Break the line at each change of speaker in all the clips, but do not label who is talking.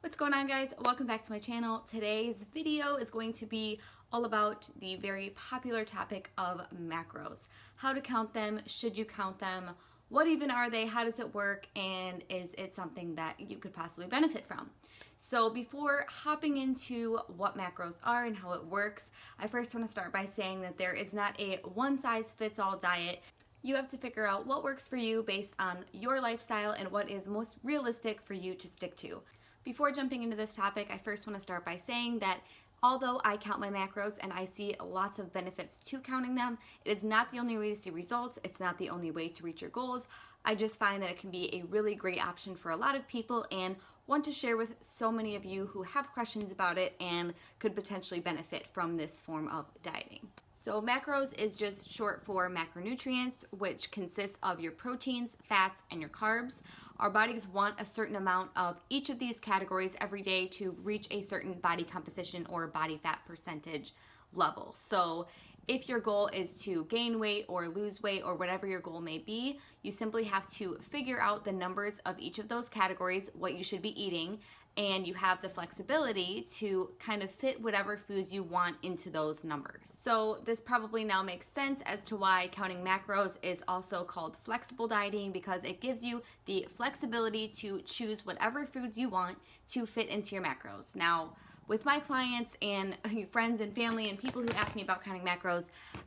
What's going on, guys? Welcome back to my channel. Today's video is going to be all about the very popular topic of macros. How to count them, should you count them, what even are they, how does it work, and is it something that you could possibly benefit from? So before hopping into what macros are and how it works, I first want to start by saying that there is not a one-size-fits-all diet. You have to figure out what works for you based on your lifestyle and what is most realistic for you to stick to. Before jumping into this topic, I first want to start by saying that although I count my macros and I see lots of benefits to counting them, it is not the only way to see results. It's not the only way to reach your goals. I just find that it can be a really great option for a lot of people and want to share with so many of you who have questions about it and could potentially benefit from this form of dieting. So macros is just short for macronutrients, which consists of your proteins, fats, and your carbs. Our bodies want a certain amount of each of these categories every day to reach a certain body composition or body fat percentage level. So if your goal is to gain weight or lose weight or whatever your goal may be, you simply have to figure out the numbers of each of those categories, what you should be eating, and you have the flexibility to kind of fit whatever foods you want into those numbers. So this probably now makes sense as to why counting macros is also called flexible dieting, because it gives you the flexibility to choose whatever foods you want to fit into your macros. Now, with my clients and friends and family and people who ask me about counting macros,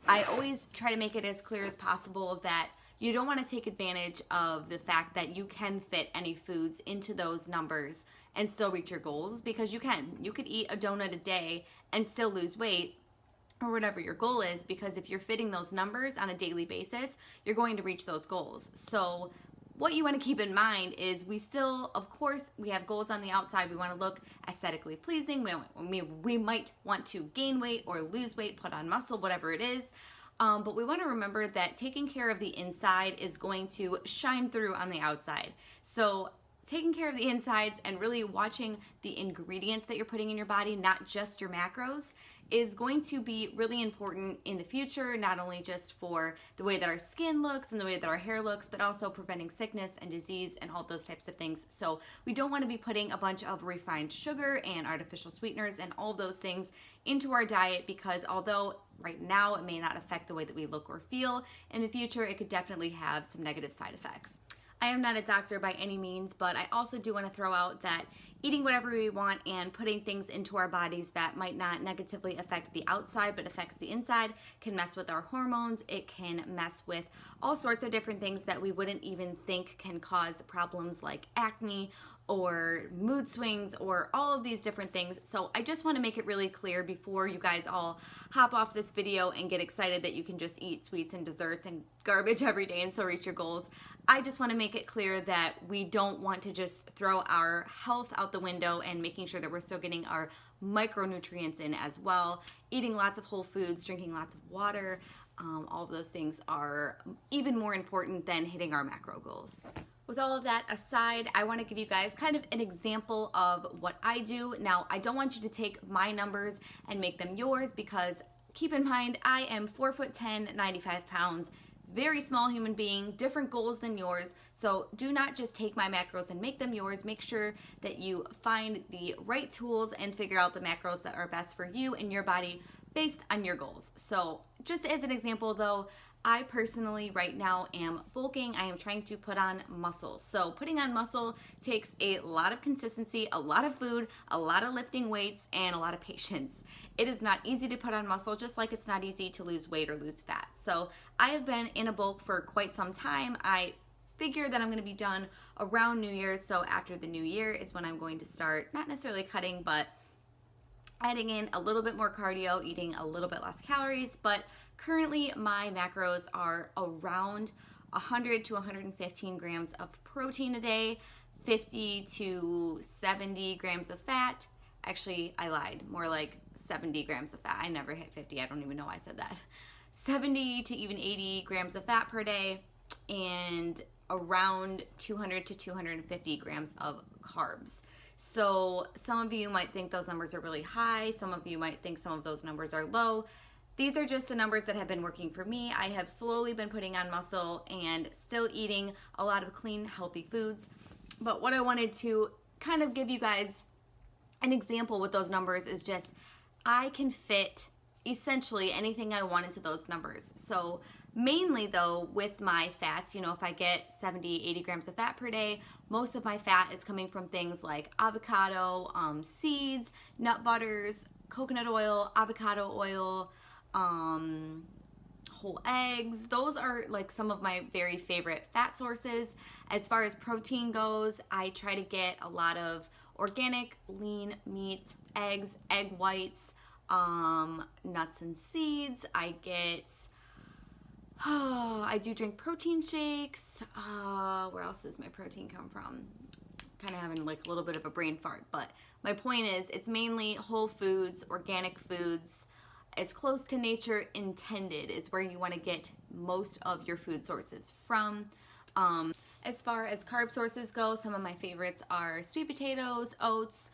I always try to make it as clear as possible that you don't want to take advantage of the fact that you can fit any foods into those numbers and still reach your goals, because you can. You could eat a donut a day and still lose weight or whatever your goal is, because if you're fitting those numbers on a daily basis, you're going to reach those goals. So what you want to keep in mind is we still, of course, we have goals on the outside. We want to look aesthetically pleasing. We might want to gain weight or lose weight, put on muscle, whatever it is. But we want to remember that taking care of the inside is going to shine through on the outside. So taking care of the insides and really watching the ingredients that you're putting in your body, not just your macros, is going to be really important in the future, not only just for the way that our skin looks and the way that our hair looks, but also preventing sickness and disease and all those types of things. So we don't want to be putting a bunch of refined sugar and artificial sweeteners and all those things into our diet, because although right now it may not affect the way that we look or feel, in the future it could definitely have some negative side effects. I am not a doctor by any means, but I also do want to throw out that eating whatever we want and putting things into our bodies that might not negatively affect the outside but affects the inside can mess with our hormones. It can mess with all sorts of different things that we wouldn't even think can cause problems like acne or mood swings or all of these different things. So I just want to make it really clear before you guys all hop off this video and get excited that you can just eat sweets and desserts and garbage every day and still reach your goals. I just want to make it clear that we don't want to just throw our health out the window, and making sure that we're still getting our micronutrients in as well. Eating lots of whole foods, drinking lots of water, all of those things are even more important than hitting our macro goals. With all of that aside, I want to give you guys kind of an example of what I do. Now, I don't want you to take my numbers and make them yours, because keep in mind, I am 4'10", 95 pounds, very small human being, different goals than yours. So do not just take my macros and make them yours. Make sure that you find the right tools and figure out the macros that are best for you and your body based on your goals. So just as an example though, I personally right now am bulking. I am trying to put on muscle. So putting on muscle takes a lot of consistency, a lot of food, a lot of lifting weights, and a lot of patience. It is not easy to put on muscle, just like it's not easy to lose weight or lose fat. So I have been in a bulk for quite some time. I figure that I'm going to be done around New Year's. So after the new year is when I'm going to start, not necessarily cutting, but adding in a little bit more cardio, eating a little bit less calories. But currently my macros are around 100 to 115 grams of protein a day, 50 to 70 grams of fat. Actually, I lied, more like 70 grams of fat. I never hit 50, I don't even know why I said that. 70 to even 80 grams of fat per day, and around 200 to 250 grams of carbs. So some of you might think those numbers are really high. Some of you might think some of those numbers are low. These are just the numbers that have been working for me. I have slowly been putting on muscle and still eating a lot of clean, healthy foods. But what I wanted to kind of give you guys an example with those numbers is just I can fit essentially anything I want into those numbers. So mainly though with my fats, if I get 70, 80 grams of fat per day, most of my fat is coming from things like avocado, seeds, nut butters, coconut oil, avocado oil, whole eggs. Those are like some of my very favorite fat sources. As far as protein goes, I try to get a lot of organic, lean meats, eggs, egg whites, nuts and seeds. I do drink protein shakes. Where else does my protein come from? Kind of having like a little bit of a brain fart, but my point is it's mainly whole foods, organic foods, as close to nature intended is where you want to get most of your food sources from. As far as carb sources go, some of my favorites are sweet potatoes, oats,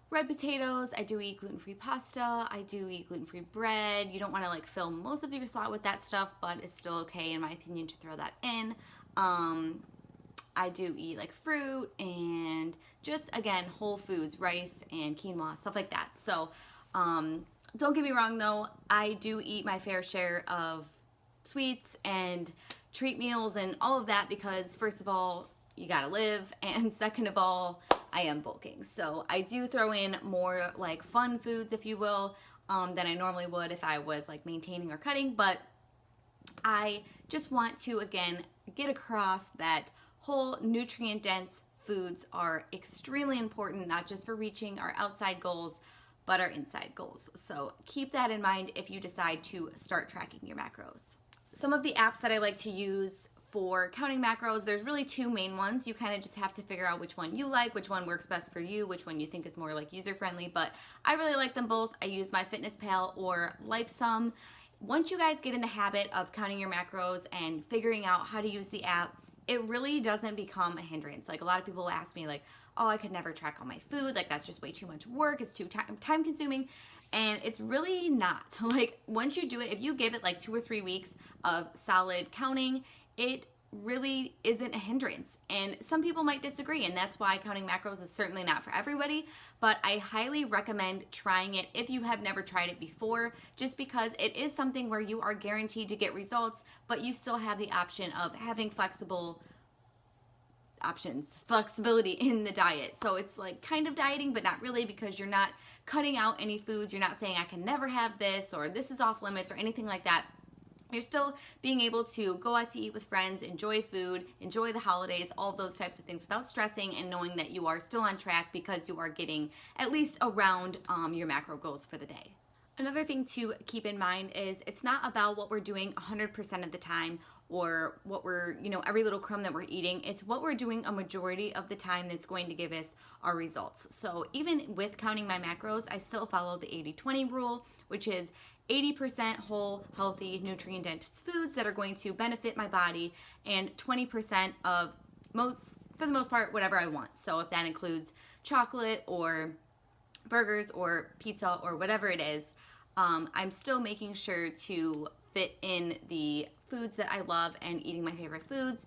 red potatoes. I do eat gluten-free pasta. I do eat gluten-free bread. You don't want to like fill most of your slot with that stuff, but it's still okay in my opinion to throw that in. I do eat like fruit and just again whole foods, rice and quinoa, stuff like that. So don't get me wrong though, I do eat my fair share of sweets and treat meals and all of that because first of all, you gotta live, and second of all, I am bulking. So I do throw in more like fun foods, if you will, than I normally would if I was like maintaining or cutting, but I just want to again get across that whole nutrient dense foods are extremely important, not just for reaching our outside goals, but our inside goals. So keep that in mind if you decide to start tracking your macros. Some of the apps that I like to use for counting macros, there's really two main ones. You kind of just have to figure out which one you like, which one works best for you, which one you think is more like user-friendly, but I really like them both. I use MyFitnessPal or LifeSum. Once you guys get in the habit of counting your macros and figuring out how to use the app, it really doesn't become a hindrance. Like a lot of people ask me like, oh, I could never track all my food. Like that's just way too much work. It's too time consuming. And it's really not. Like once you do it, if you give it like 2 or 3 weeks of solid counting, it really isn't a hindrance. And some people might disagree, and that's why counting macros is certainly not for everybody, but I highly recommend trying it if you have never tried it before, just because it is something where you are guaranteed to get results, but you still have the option of having flexibility in the diet. So it's like kind of dieting, but not really, because you're not cutting out any foods. You're not saying I can never have this or this is off limits or anything like that. You're still being able to go out to eat with friends, enjoy food, enjoy the holidays, all those types of things without stressing, and knowing that you are still on track because you are getting at least around your macro goals for the day. Another thing to keep in mind is it's not about what we're doing 100% of the time or what we're, every little crumb that we're eating. It's what we're doing a majority of the time that's going to give us our results. So even with counting my macros, I still follow the 80-20 rule, which is 80% whole, healthy, nutrient-dense foods that are going to benefit my body, and 20% of for the most part, whatever I want. So if that includes chocolate or burgers or pizza or whatever it is, I'm still making sure to fit in the foods that I love and eating my favorite foods,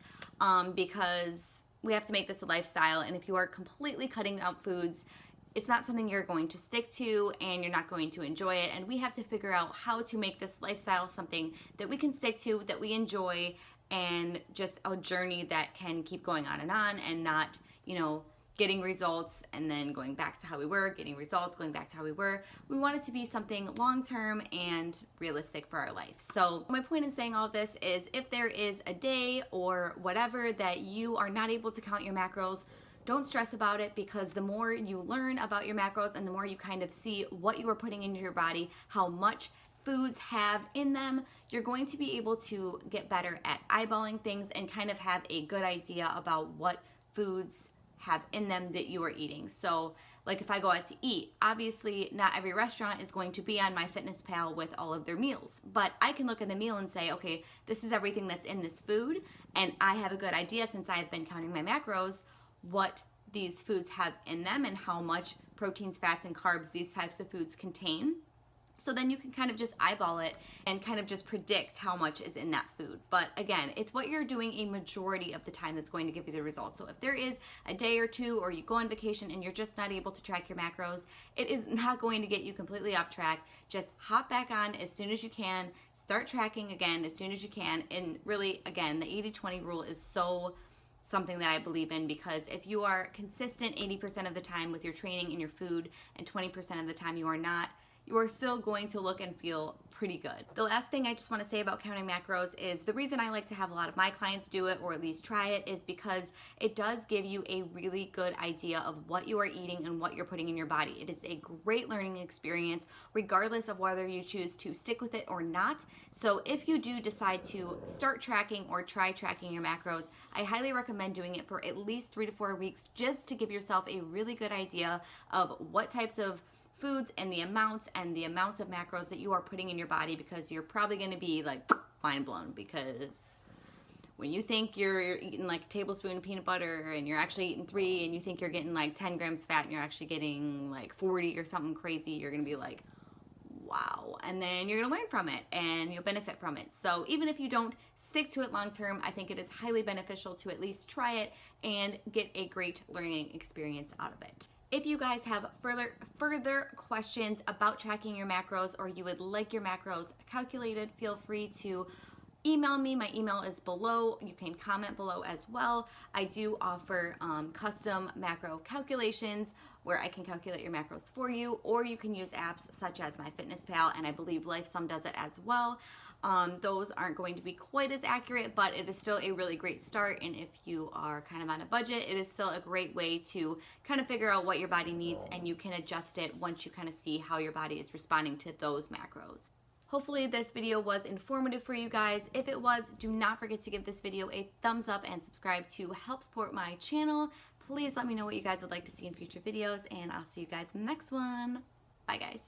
because we have to make this a lifestyle, and if you are completely cutting out foods, it's not something you're going to stick to and you're not going to enjoy it, and we have to figure out how to make this lifestyle something that we can stick to, that we enjoy, and just a journey that can keep going on and not, getting results and then going back to how we were, getting results, going back to how we were. We want it to be something long-term and realistic for our life. So my point in saying all this is if there is a day or whatever that you are not able to count your macros, don't stress about it, because the more you learn about your macros and the more you kind of see what you are putting into your body, how much foods have in them, you're going to be able to get better at eyeballing things and kind of have a good idea about what foods have in them that you are eating. So like if I go out to eat, obviously not every restaurant is going to be on MyFitnessPal with all of their meals, but I can look at the meal and say, okay, this is everything that's in this food, and I have a good idea, since I've been counting my macros, what these foods have in them and how much proteins, fats, and carbs these types of foods contain. So then you can kind of just eyeball it and kind of just predict how much is in that food. But again, it's what you're doing a majority of the time that's going to give you the results. So if there is a day or two, or you go on vacation and you're just not able to track your macros, it is not going to get you completely off track. Just hop back on as soon as you can, start tracking again as soon as you can. And really, again, the 80-20 rule is so something that I believe in, because if you are consistent 80% of the time with your training and your food, and 20% of the time you are not, you are still going to look and feel pretty good. The last thing I just want to say about counting macros is the reason I like to have a lot of my clients do it, or at least try it, is because it does give you a really good idea of what you are eating and what you're putting in your body. It is a great learning experience regardless of whether you choose to stick with it or not. So if you do decide to start tracking or try tracking your macros, I highly recommend doing it for at least 3 to 4 weeks, just to give yourself a really good idea of what types of foods and the amounts of macros that you are putting in your body, because you're probably going to be like mind blown, because when you think you're eating like a tablespoon of peanut butter and you're actually eating 3, and you think you're getting like 10 grams fat and you're actually getting like 40 or something crazy, you're going to be like, wow. And then you're going to learn from it and you'll benefit from it. So even if you don't stick to it long term, I think it is highly beneficial to at least try it and get a great learning experience out of it. If you guys have further questions about tracking your macros, or you would like your macros calculated, feel free to email me. My email is below. You can comment below as well. I do offer custom macro calculations where I can calculate your macros for you, or you can use apps such as MyFitnessPal, and I believe LifeSum does it as well. Those aren't going to be quite as accurate, but it is still a really great start. And if you are kind of on a budget, it is still a great way to kind of figure out what your body needs, and you can adjust it once you kind of see how your body is responding to those macros. Hopefully this video was informative for you guys. If it was, do not forget to give this video a thumbs up and subscribe to help support my channel. Please let me know what you guys would like to see in future videos, and I'll see you guys in the next one. Bye guys.